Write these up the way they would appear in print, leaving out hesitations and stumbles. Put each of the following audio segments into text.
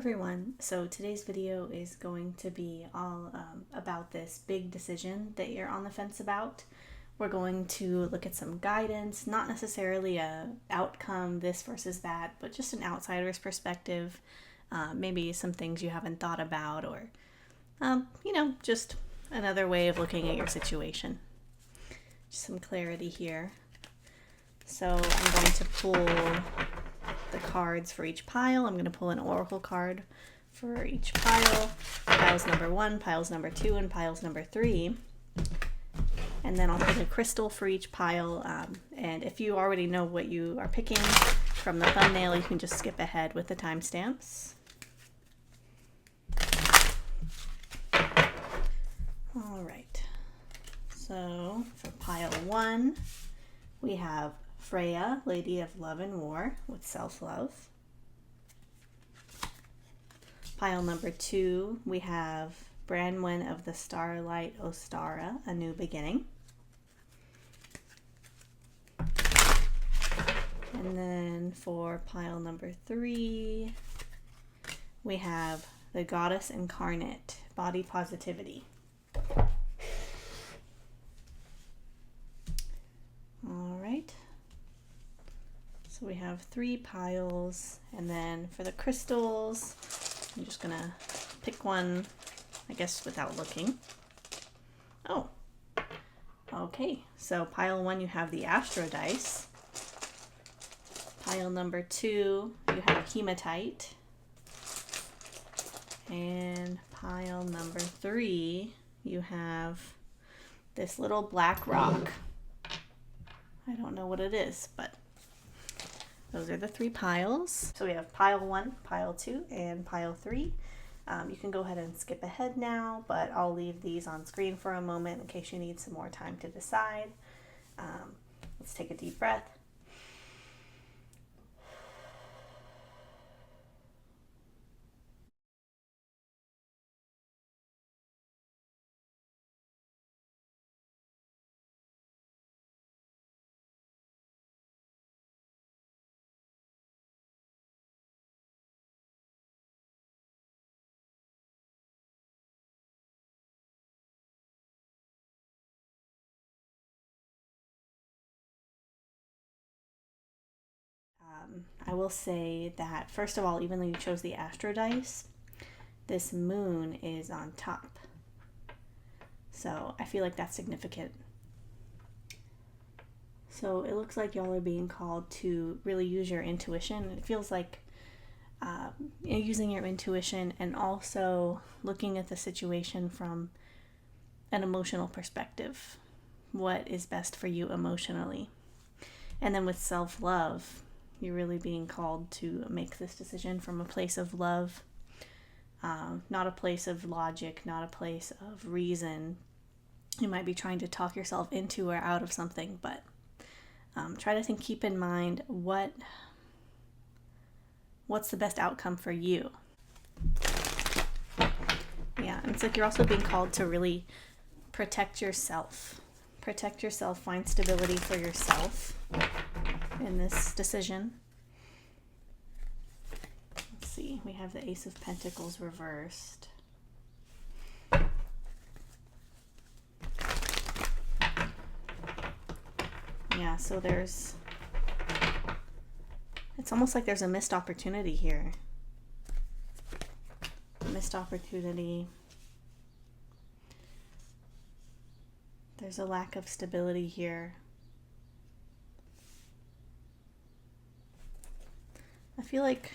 everyone. So today's video is going to be all about this big decision that you're on the fence about. We're going to look at some guidance, not necessarily a outcome, this versus that, but just an outsider's perspective, maybe some things you haven't thought about, or just another way of looking at your situation. Just some clarity here. So I'm going to pull the cards for each pile. I'm going to pull an oracle card for each pile. Piles number 1, piles number 2, and piles number 3. And then I'll pick a crystal for each pile. And if you already know what you are picking from the thumbnail, you can just skip ahead with the timestamps. All right. So for pile 1, we have Freya, Lady of Love and War, with self-love. Pile number 2, we have Branwen of the Starlight Ostara, A New Beginning. And then for pile number 3, we have the Goddess Incarnate, Body Positivity. All right. So we have 3 piles, and then for the crystals, I'm just gonna pick one, I guess, without looking. Oh, okay. So pile 1, you have the Astro Dice. Pile number 2, you have Hematite. And pile number 3, you have this little black rock. I don't know what it is, but those are the 3 piles. So we have pile 1, pile 2, and pile 3. You can go ahead and skip ahead now, but I'll leave these on screen for a moment in case you need some more time to decide. Let's take a deep breath. I will say that, first of all, even though you chose the Astro Dice, this moon is on top. So I feel like that's significant. So it looks like y'all are being called to really use your intuition. It feels like using your intuition and also looking at the situation from an emotional perspective. What is best for you emotionally? And then with self-love, you're really being called to make this decision from a place of love, not a place of logic, not a place of reason. You might be trying to talk yourself into or out of something, but try to keep in mind what's the best outcome for you. Yeah, and it's like you're also being called to really protect yourself. Protect yourself, find stability for yourself in this decision. Let's see, we have the Ace of Pentacles reversed. Yeah, so it's almost like there's a missed opportunity here. Missed opportunity. There's a lack of stability here. I feel like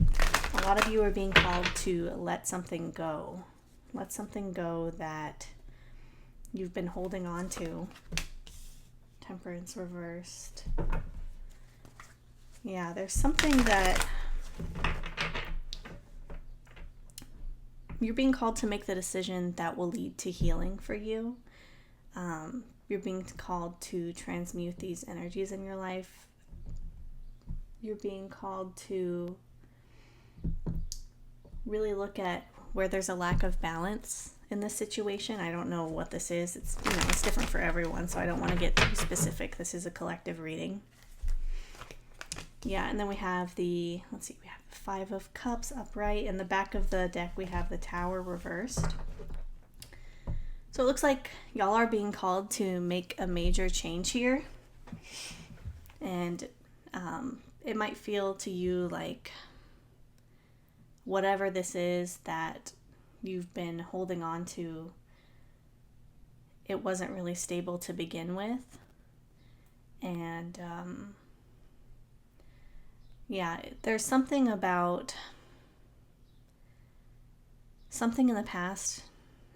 a lot of you are being called to let something go. Let something go that you've been holding on to. Temperance reversed. Yeah, there's something that you're being called to make the decision that will lead to healing for you. You're being called to transmute these energies in your life. You're being called to really look at where there's a lack of balance in this situation. I don't know what this is. It's it's different for everyone, so I don't want to get too specific. This is a collective reading. Yeah, and then we have the, let's see, we have the Five of Cups upright. In the back of the deck, we have the Tower reversed. So it looks like y'all are being called to make a major change here. And it might feel to you like whatever this is that you've been holding on to, it wasn't really stable to begin with. And yeah, there's something about something in the past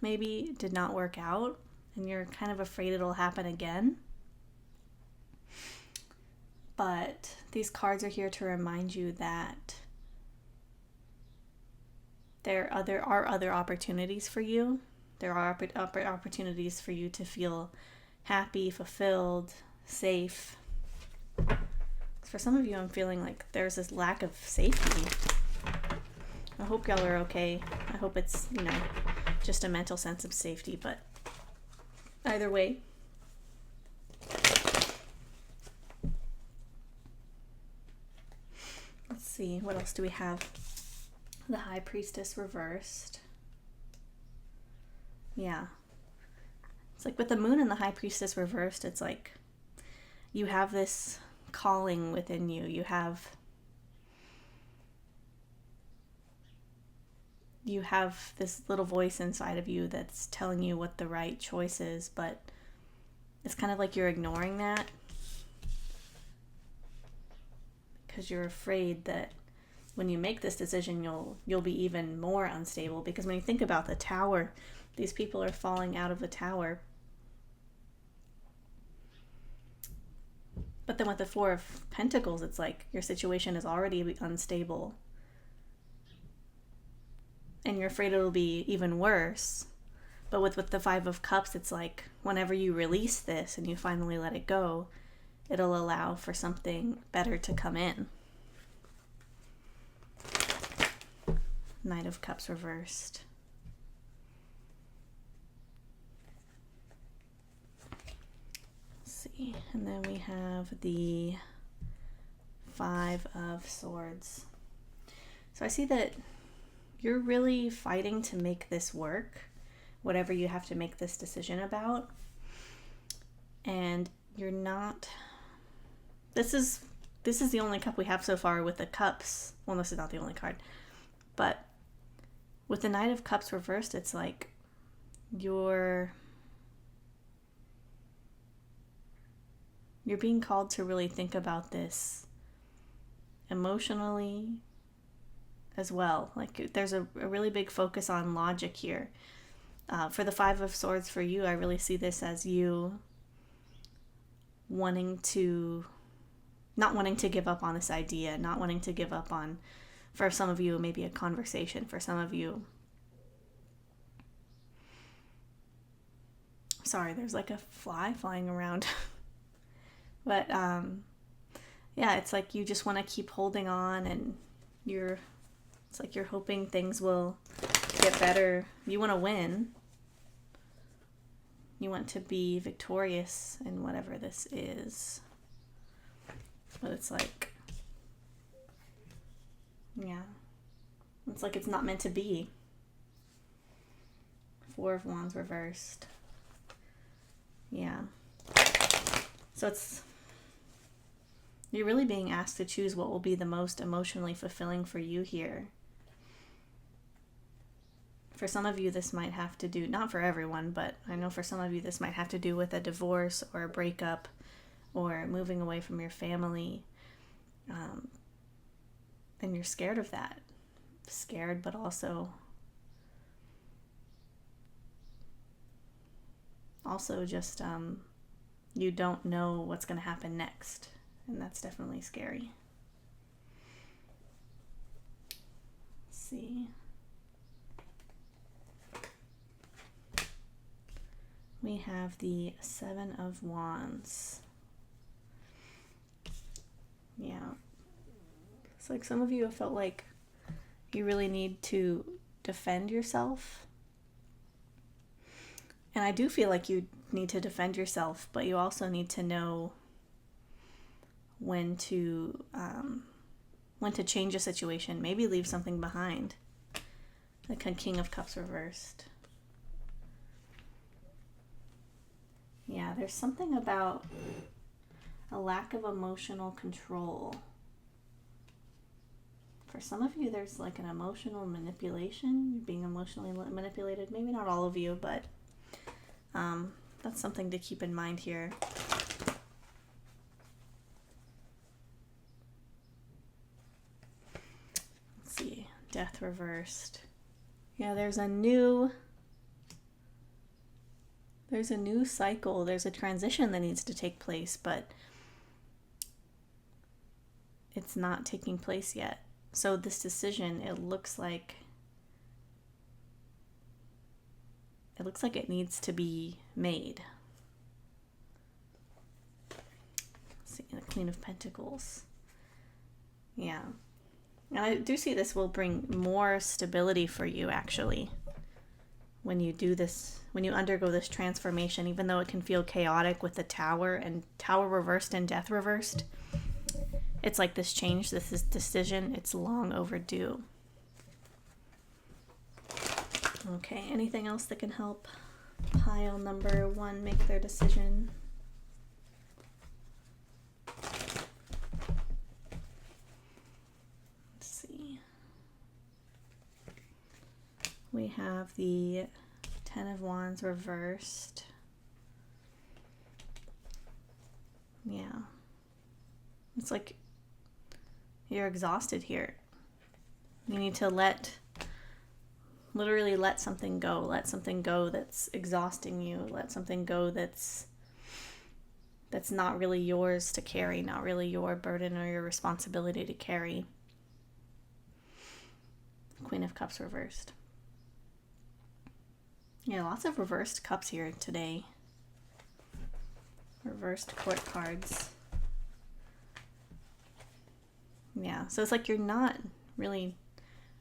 maybe did not work out, and you're kind of afraid it'll happen again. But these cards are here to remind you that there are other opportunities for you. There are opportunities for you to feel happy, fulfilled, safe. For some of you, I'm feeling like there's this lack of safety. I hope y'all are okay. I hope it's, just a mental sense of safety, but either way. Let's see, what else do we have? The High Priestess reversed. Yeah. It's like with the Moon and the High Priestess reversed, it's like you have this calling within you. You have this little voice inside of you that's telling you what the right choice is, but it's kind of like you're ignoring that because you're afraid that when you make this decision, you'll be even more unstable. Because when you think about the Tower, these people are falling out of the Tower. But then with the Four of Pentacles, it's like your situation is already unstable. And you're afraid it'll be even worse. But with the Five of Cups, it's like whenever you release this and you finally let it go, it'll allow for something better to come in. Knight of Cups reversed. Let's see. And then we have the Five of Swords. So I see that you're really fighting to make this work, whatever you have to make this decision about. And you're not... This is the only cup we have so far with the cups. Well, this is not the only card. But with the Knight of Cups reversed, it's like you're being called to really think about this emotionally as well. Like there's a really big focus on logic here. For the Five of Swords for you, I really see this as you not wanting to give up on this idea, not wanting to give up on, for some of you, maybe a conversation. For some of you, sorry, there's like a fly flying around. But yeah, it's like you just want to keep holding on, and it's like you're hoping things will get better. You want to win. You want to be victorious in whatever this is. But it's like, yeah, it's like it's not meant to be. Four of Wands reversed. Yeah. So you're really being asked to choose what will be the most emotionally fulfilling for you here. For some of you, this might have to do, not for everyone, but I know for some of you, this might have to do with a divorce or a breakup or moving away from your family. And you're scared of that. Scared, but also just you don't know what's going to happen next. And that's definitely scary. Let's see. We have the Seven of Wands. Yeah. It's like some of you have felt like you really need to defend yourself. And I do feel like you need to defend yourself, but you also need to know when to change a situation, maybe leave something behind. The King of Cups reversed. Yeah, there's something about a lack of emotional control. For some of you, there's like an emotional manipulation. You're being emotionally manipulated. Maybe not all of you, but that's something to keep in mind here. Let's see. Death reversed. Yeah, there's a new cycle. There's a transition that needs to take place, but it's not taking place yet. So this decision, it looks like it needs to be made. Let's see, the Queen of Pentacles. Yeah. And I do see this will bring more stability for you, actually. When you do this, when you undergo this transformation, even though it can feel chaotic with the Tower and Tower reversed and Death reversed, it's like this change, this is decision, it's long overdue. Okay, anything else that can help pile number 1 make their decision? Let's see. We have the Ten of Wands reversed. Yeah. It's like you're exhausted here. You need to literally let something go. Let something go that's exhausting you. Let something go that's not really yours to carry, not really your burden or your responsibility to carry. Queen of Cups reversed. Yeah, lots of reversed cups here today. Reversed court cards. Yeah, so it's like you're not really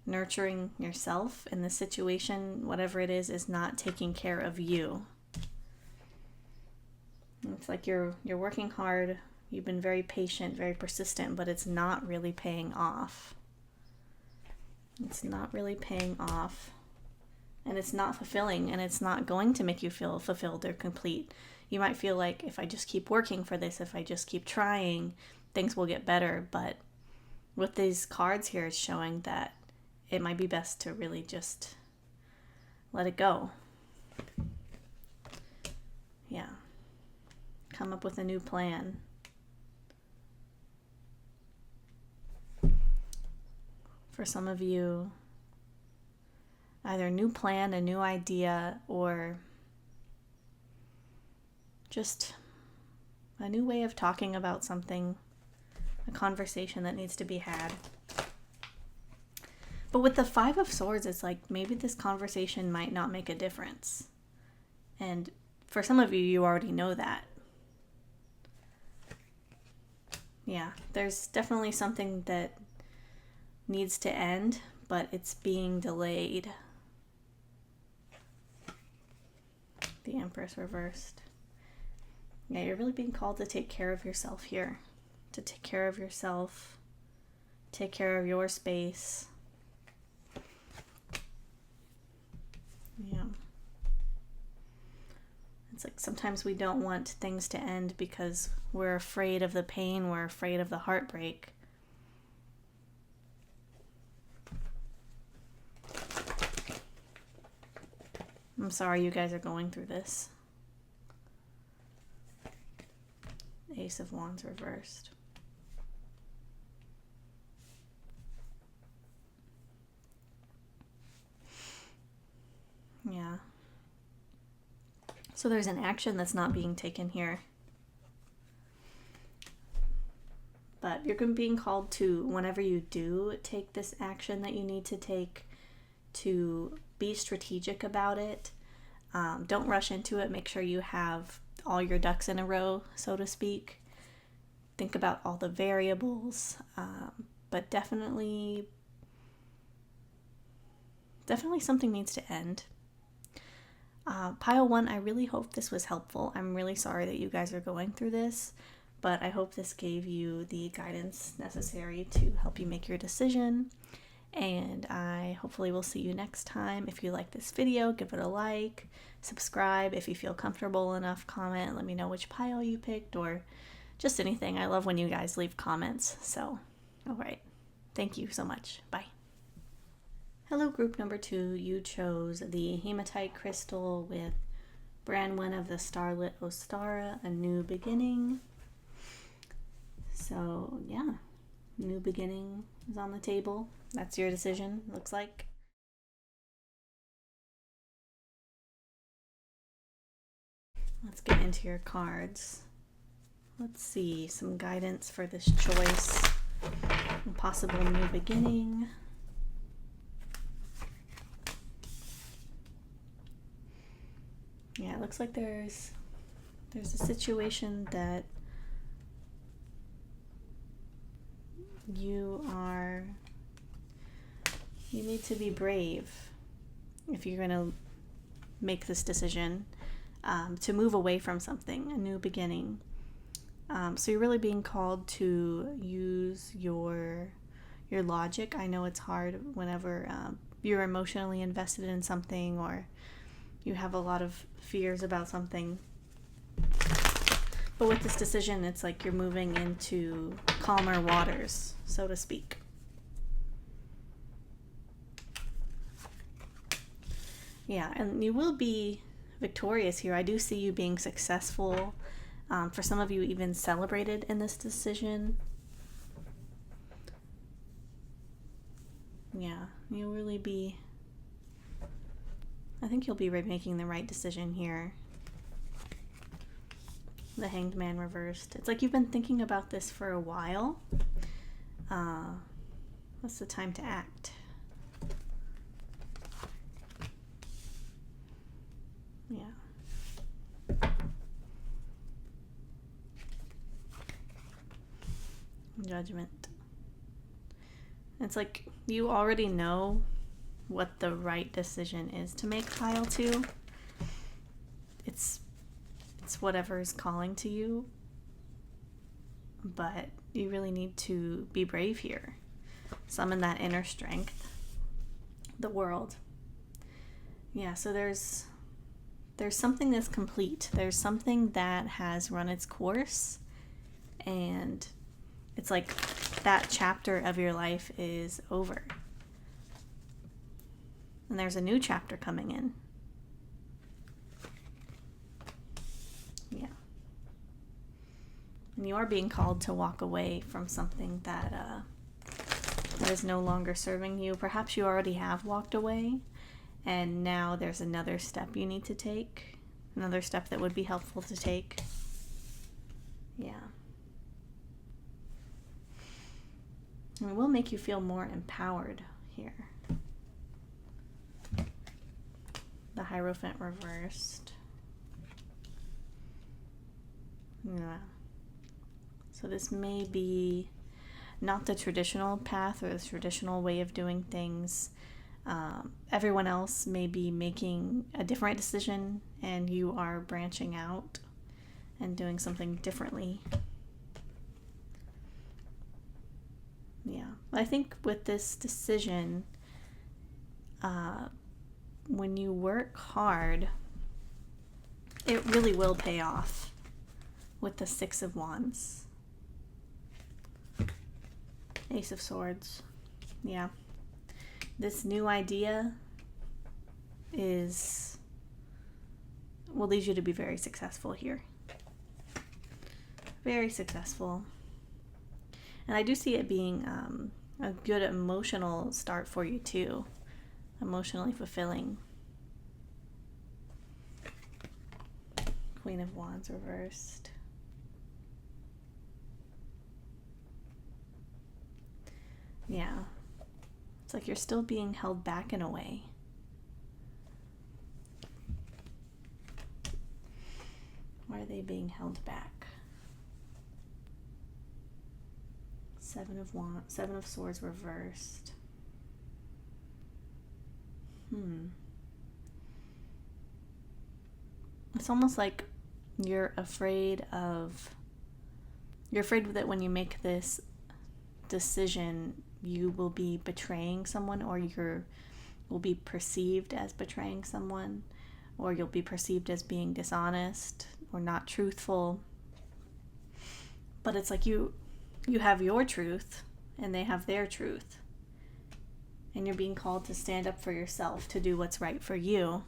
nurturing yourself in this situation. Whatever it is not taking care of you. It's like you're working hard. You've been very patient, very persistent, but it's not really paying off. It's not really paying off. And it's not fulfilling, and it's not going to make you feel fulfilled or complete. You might feel like if I just keep working for this, if I just keep trying, things will get better. But with these cards here, it's showing that it might be best to really just let it go. Yeah. Come up with a new plan. For some of you, either a new plan, a new idea, or just a new way of talking about something, a conversation that needs to be had. But with the Five of Swords, it's like maybe this conversation might not make a difference. And for some of you, you already know that. Yeah, there's definitely something that needs to end, but it's being delayed. The Empress reversed. Yeah, you're really being called to take care of yourself here. To take care of yourself. Take care of your space. Yeah. It's like sometimes we don't want things to end because we're afraid of the pain, we're afraid of the heartbreak. I'm sorry you guys are going through this. Ace of Wands reversed. Yeah. So there's an action that's not being taken here. But you're being called to, whenever you do take this action that you need to take, to be strategic about it. Don't rush into it. Make sure you have all your ducks in a row, so to speak. Think about all the variables. But definitely something needs to end. Pile 1, I really hope this was helpful. I'm really sorry that you guys are going through this, but I hope this gave you the guidance necessary to help you make your decision. And I hopefully will see you next time. If you like this video, give it a like, subscribe. If you feel comfortable enough, comment, let me know which pile you picked or just anything. I love when you guys leave comments. So, all right. Thank you so much. Bye. Hello, group number 2. You chose the hematite crystal with brand 1 of the Starlit Ostara, A New Beginning. So, yeah, new beginning is on the table. That's your decision, looks like. Let's get into your cards. Let's see, some guidance for this choice. A possible new beginning. Yeah, it looks like there's a situation that you need to be brave if you're going to make this decision to move away from something, a new beginning. So you're really being called to use your logic. I know it's hard whenever you're emotionally invested in something or you have a lot of fears about something. But with this decision, it's like you're moving into calmer waters, so to speak. Yeah, and you will be victorious here. I do see you being successful. For some of you, even celebrated in this decision. Yeah, you'll really be... I think you'll be making the right decision here. The Hanged Man reversed. It's like you've been thinking about this for a while. What's the time to act? Yeah. Judgment. It's like you already know what the right decision is to make, pile 2. It's whatever is calling to you, but you really need to be brave here. Summon that inner strength, the world. Yeah, so there's something that's complete. There's something that has run its course, and it's like that chapter of your life is over. And there's a new chapter coming in. Yeah. And you are being called to walk away from something that is no longer serving you. Perhaps you already have walked away, and now there's another step you need to take. Another step that would be helpful to take. Yeah. And it will make you feel more empowered here. The Hierophant reversed. Yeah. So this may be not the traditional path or the traditional way of doing things. Everyone else may be making a different decision, and you are branching out and doing something differently. Yeah. I think with this decision, when you work hard, it really will pay off with the 6 of Wands. Ace of Swords. Yeah. This new idea will lead you to be very successful here. Very successful. And I do see it being a good emotional start for you too. Emotionally fulfilling. Queen of Wands reversed. Yeah. It's like you're still being held back in a way. Why are they being held back? 7 of Swords reversed. It's almost like you're afraid of You're afraid that when you make this decision, you will be betraying someone, or you will be perceived as betraying someone, or you'll be perceived as being dishonest or not truthful. But it's like you have your truth and they have their truth. And you're being called to stand up for yourself, to do what's right for you.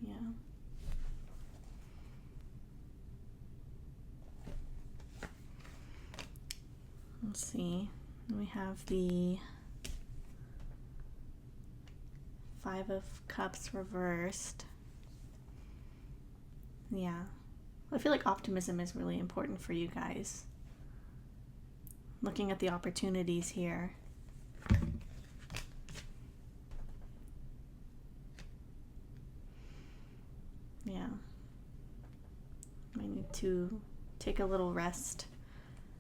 Yeah. Let's see. We have the Five of Cups reversed. Yeah. I feel like optimism is really important for you guys. Looking at the opportunities here. Yeah. I need to take a little rest.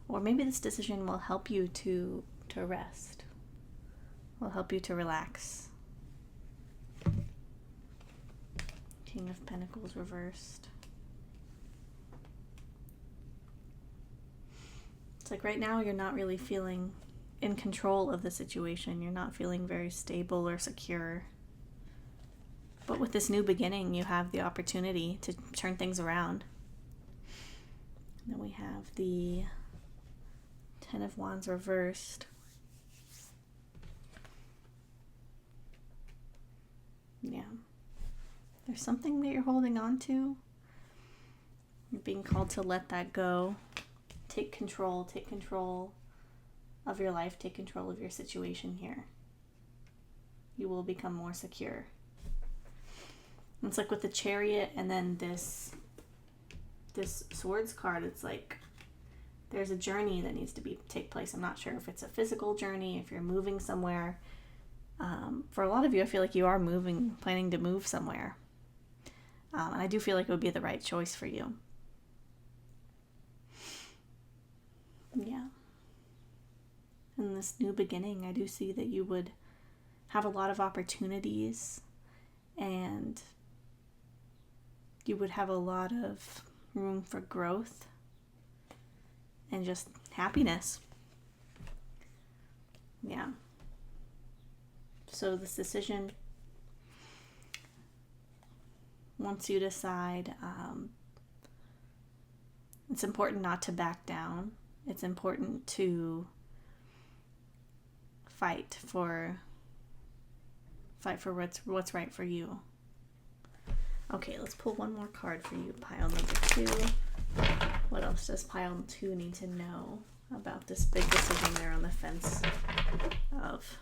Or maybe this decision will help you to rest. Will help you to relax. King of Pentacles reversed. It's like right now you're not really feeling in control of the situation. You're not feeling very stable or secure. But with this new beginning, you have the opportunity to turn things around. And then we have the Ten of Wands reversed. Yeah. There's something that you're holding on to. You're being called to let that go. Take control of your life. Take control of your situation here. You will become more secure. It's like with the Chariot and then this Swords card, it's like there's a journey that needs to take place. I'm not sure if it's a physical journey, if you're moving somewhere. For a lot of you, I feel like you are planning to move somewhere. And I do feel like it would be the right choice for you. Yeah. In this new beginning, I do see that you would have a lot of opportunities and you would have a lot of room for growth and just happiness. Yeah. So this decision, once you decide, it's important not to back down. It's important to fight for what's right for you. Okay, let's pull one more card for you, pile number 2. What else does pile 2 need to know about this big decision they're on the fence of?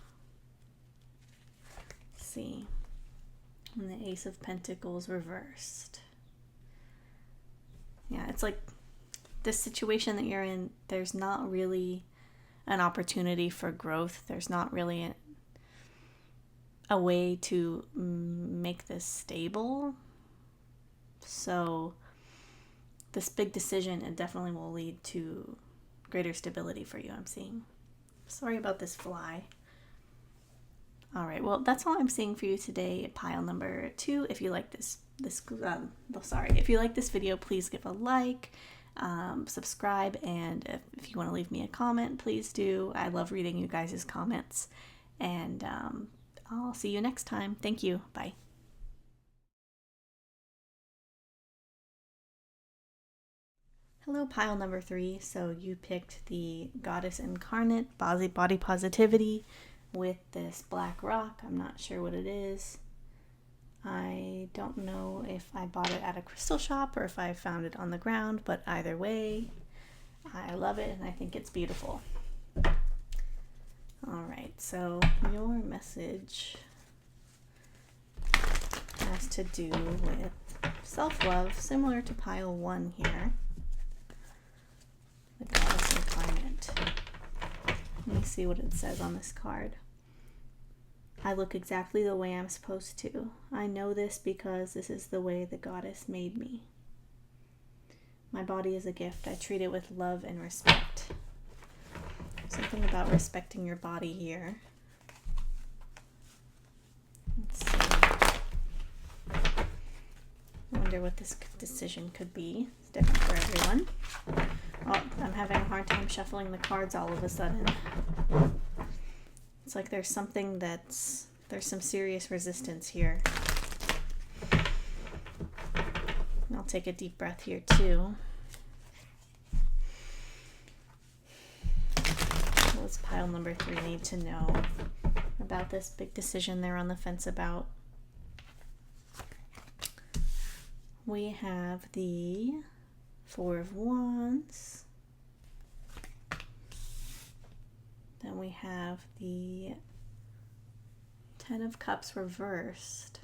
Let's see. And the Ace of Pentacles reversed. Yeah, it's like this situation that you're in, there's not really an opportunity for growth. There's not really a way to make this stable. So this big decision, it definitely will lead to greater stability for you, I'm seeing. Sorry about this fly. All right, well, that's all I'm seeing for you today, pile number 2. If you like if you like this video, please give a like, subscribe, and if you want to leave me a comment, please do. I love reading you guys' comments, and I'll see you next time. Thank you. Bye. Hello, pile number 3. So you picked the Goddess Incarnate, Body Positivity, with this black rock. I'm not sure what it is. I don't know if I bought it at a crystal shop or if I found it on the ground, but either way, I love it and I think it's beautiful. Alright, so your message has to do with self-love, similar to pile 1 here. The Goddess Incarnate. Let me see what it says on this card. I look exactly the way I'm supposed to. I know this because this is the way the goddess made me. My body is a gift. I treat it with love and respect. Something about respecting your body here. Let's see. wonder what this decision could be. It's different for everyone. Oh, I'm having a hard time shuffling the cards all of a sudden. It's like there's something there's some serious resistance here. I'll take a deep breath here too. What does pile number 3 need to know about this big decision they're on the fence about? We have the 4 of Wands. Then we have the 10 of Cups reversed.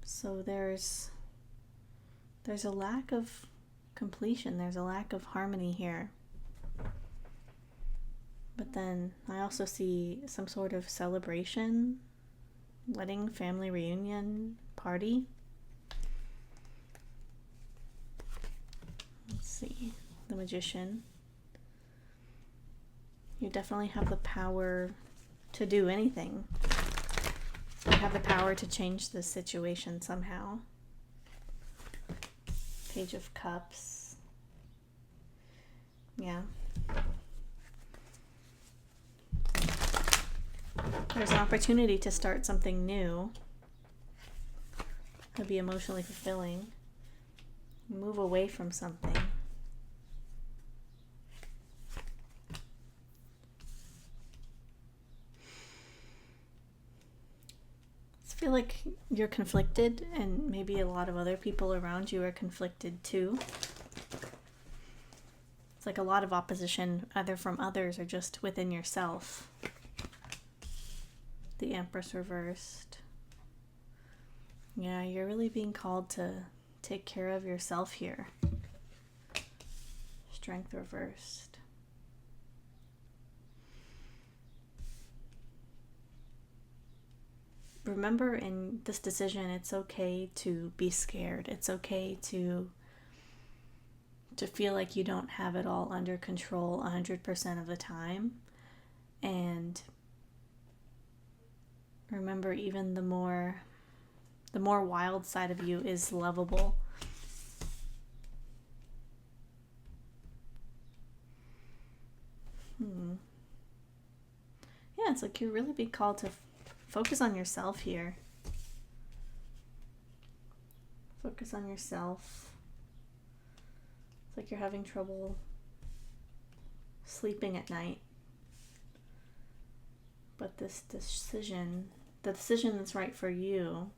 So there's a lack of completion. There's a lack of harmony here. But then I also see some sort of celebration, wedding, family reunion, party. Let's see, the Magician. You definitely have the power to do anything. You have the power to change the situation somehow. Page of Cups. Yeah. There's an opportunity to start something new. It'll be emotionally fulfilling. Move away from something. I feel like you're conflicted, and maybe a lot of other people around you are conflicted too. It's like a lot of opposition, either from others or just within yourself. The Empress reversed. Yeah, you're really being called to take care of yourself here. Strength reversed. Remember, in this decision, it's okay to be scared. It's okay to feel like you don't have it all under control 100% of the time. And remember, even the more wild side of you is lovable. Yeah, it's like you're really being called to focus on yourself here. Focus on yourself. It's like you're having trouble sleeping at night. But this decision, the decision that's right for you,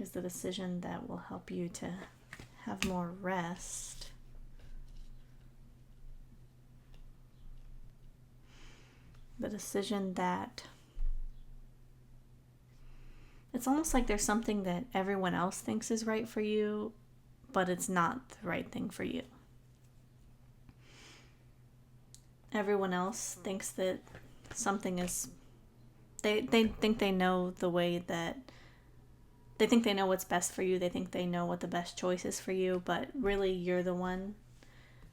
is the decision that will help you to have more rest. The decision that it's almost like there's something that everyone else thinks is right for you, but it's not the right thing for you. Everyone else thinks that something is, they think they know the way that, they think they know what's best for you. They think they know what the best choice is for you, but really you're the one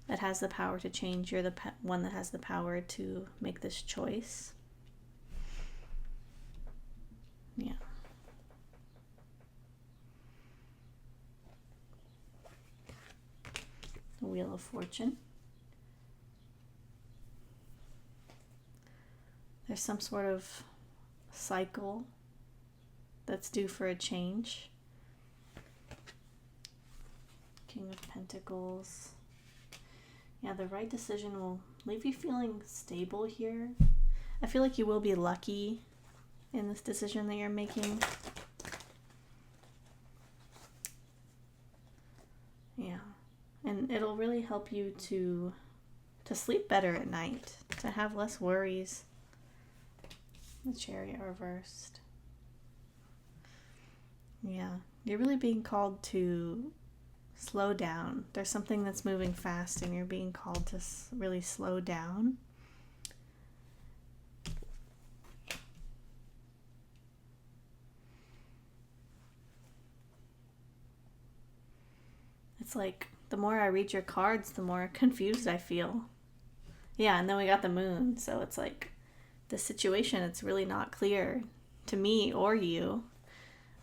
that has the power to change. You're the one that has the power to make this choice. Yeah. The Wheel of Fortune. There's some sort of cycle that's due for a change. King of Pentacles. Yeah, the right decision will leave you feeling stable here. I feel like you will be lucky in this decision that you're making. Yeah. And it'll really help you to sleep better at night, to have less worries. The Chariot reversed. Yeah, you're really being called to slow down. There's something that's moving fast and you're being called to really slow down. It's like the more I read your cards, the more confused I feel. Yeah, and then we got the Moon, so it's like this situation, it's really not clear to me or you.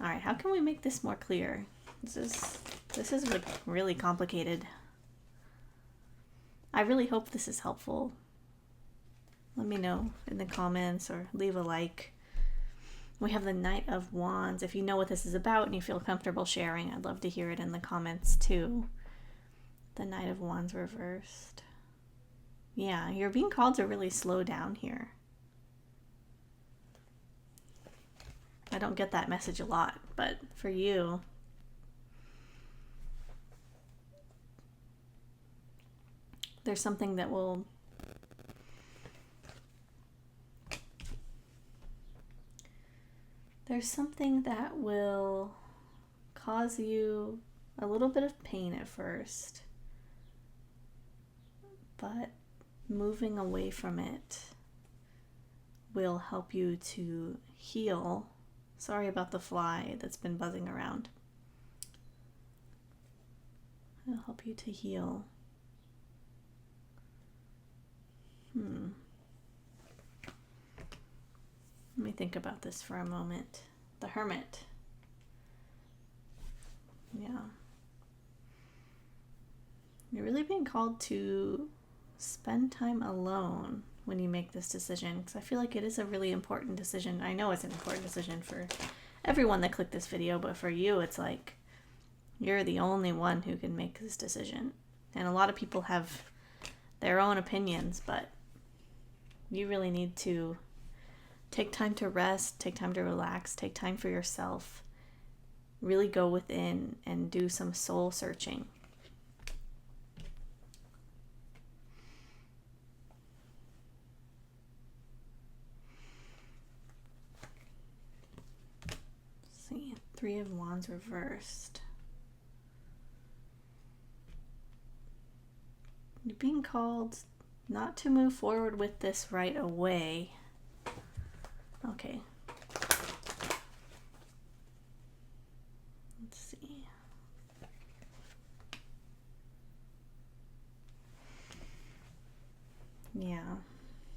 All right, how can we make this more clear? This is like really complicated. I really hope this is helpful. Let me know in the comments or leave a like. We have the Knight of Wands. If you know what this is about and you feel comfortable sharing, I'd love to hear it in the comments too. The Knight of Wands reversed. Yeah, you're being called to really slow down here. I don't get that message a lot, but for you, there's something that will cause you a little bit of pain at first, but moving away from it will help you to heal. Sorry about the fly that's been buzzing around. It'll help you to heal. Let me think about this for a moment. The Hermit. Yeah. You're really being called to spend time alone when you make this decision, because I feel like it is a really important decision. I know it's an important decision for everyone that clicked this video, but for you, it's like you're the only one who can make this decision. And a lot of people have their own opinions, but you really need to take time to rest, take time to relax, take time for yourself. Really go within and do some soul searching. Let's see, Three of Wands reversed. You're being called not to move forward with this right away. Okay. Let's see. Yeah.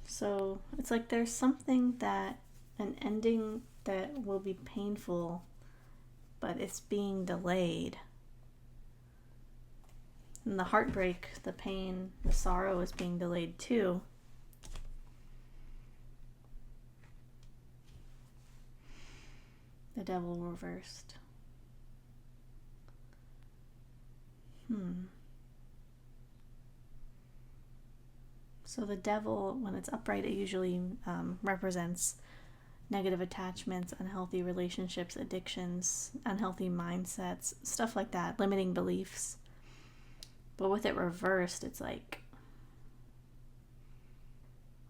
So it's like there's something an ending that will be painful, but it's being delayed. And the heartbreak, the pain, the sorrow is being delayed too. The Devil reversed. So the Devil, when it's upright, it usually represents negative attachments, unhealthy relationships, addictions, unhealthy mindsets, stuff like that, limiting beliefs. But with it reversed, it's like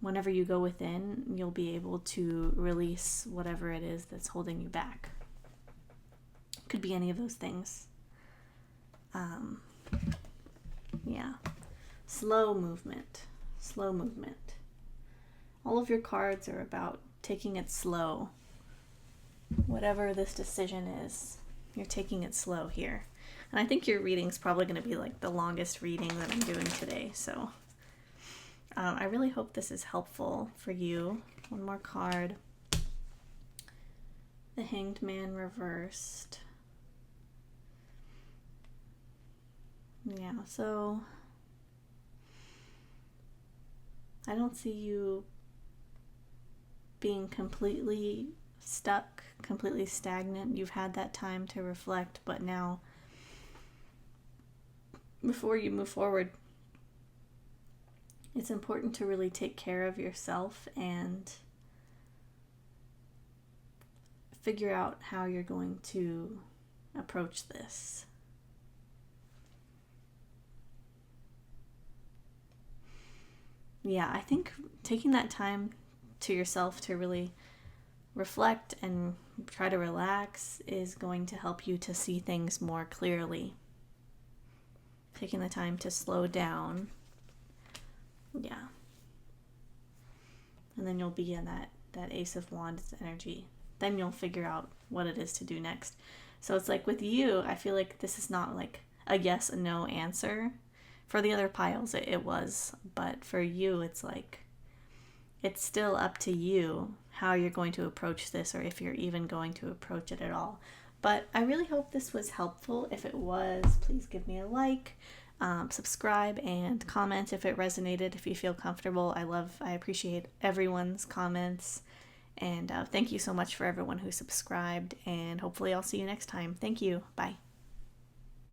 whenever you go within, you'll be able to release whatever it is that's holding you back. Could be any of those things. Yeah. Slow movement. Slow movement. All of your cards are about taking it slow. Whatever this decision is, you're taking it slow here. And I think your reading's probably going to be like the longest reading that I'm doing today. So I really hope this is helpful for you. One more card. The Hanged Man reversed. Yeah, so I don't see you being completely stuck, completely stagnant. You've had that time to reflect, but now before you move forward, it's important to really take care of yourself and figure out how you're going to approach this. Yeah, I think taking that time to yourself to really reflect and try to relax is going to help you to see things more clearly. Taking the time to slow down. Yeah. And then you'll be in that Ace of Wands energy. Then you'll figure out what it is to do next. So it's like with you, I feel like this is not like a yes and no answer. For the other piles, it was. But for you, it's like It's still up to you how you're going to approach this, or if you're even going to approach it at all. But I really hope this was helpful. If it was, please give me a like, subscribe, and comment if it resonated, if you feel comfortable. I appreciate everyone's comments. And thank you so much for everyone who subscribed. And hopefully I'll see you next time. Thank you. Bye.